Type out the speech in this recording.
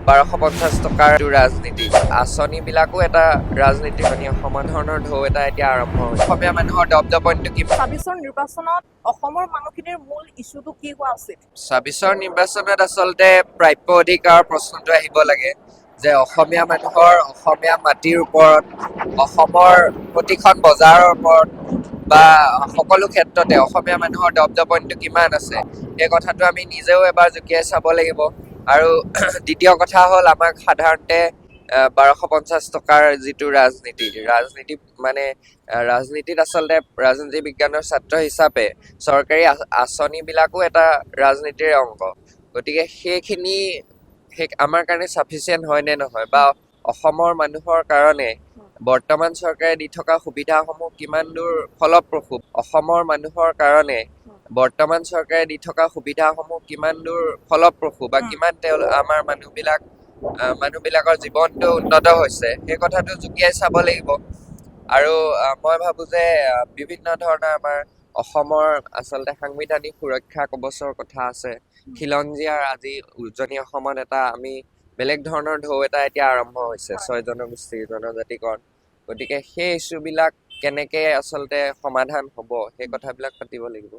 1250 টকাৰ ৰাজনীতি আঁচনিবিলাকো এটা ৰাজনীতি সমাধানৰ ঢৌ এটা এতিয়া আৰম্ভ হৈছে। অসমীয়া মানুহৰ দপদপনিটো কি? ২৬ৰ নিৰ্বাচনত অসমৰ মানুহখিনিৰ মূল ইছ্যুটো কি হোৱা উচিত? ২৬ৰ নিৰ্বাচনত আচলতে প্ৰাপ্য অধিকাৰৰ প্ৰশ্নটো আহিব লাগে যে অসমীয়া মানুহৰ অসমীয়া মাটিৰ ওপৰত, অসমৰ প্ৰতিখন বজাৰৰ ওপৰত বা সকলো ক্ষেত্ৰতে অসমীয়া মানুহৰ দপদপনিটো কিমান আছে সেই কথাটো আমি নিজেও এবাৰ জুকিয়াই চাব লাগিব। আৰু দ্বিতীয় কথা হ'ল আমাক সাধাৰণতে 1250 টকাৰ যিটো ৰাজনীতি মানে ৰাজনীতিত আচলতে ৰাজনীতি বিজ্ঞানৰ ছাত্ৰ হিচাপে চৰকাৰী আঁচনিবিলাকো এটা ৰাজনীতিৰ অংগ। গতিকে সেইখিনি আমাৰ কাৰণে ছাফিচিয়েণ্ট হয় নে নহয়, বা অসমৰ মানুহৰ কাৰণে বৰ্তমান চৰকাৰে দি থকা সুবিধাসমূহ কিমান দূৰ ফলপ্ৰসূ, অসমৰ মানুহৰ কাৰণে বৰ্তমান চৰকাৰে দি থকা সুবিধাসমূহ কিমান দূৰ ফলপ্ৰসূ বা কিমান আমাৰ মানুহবিলাকৰ জীৱনটো উন্নত হৈছে সেই কথাটো জুকিয়াই চাব লাগিব। আৰু মই ভাবো যে বিভিন্ন ধৰণৰ আমাৰ অসমৰ আচলতে সাংবিধানিক সুৰক্ষা কৱচৰ কথা আছে। খিলঞ্জীয়াৰ আজি উজনি অসমত এটা আমি বেলেগ ধৰণৰ ঢৌ এটা এতিয়া আৰম্ভ হৈছে, ৬ জনগোষ্ঠীৰ জনজাতিকৰণ। গতিকে সেই ইছ্যুবিলাক কেনেকে আচলতে সমাধান হ'ব সেই কথাবিলাক পাতিব লাগিব।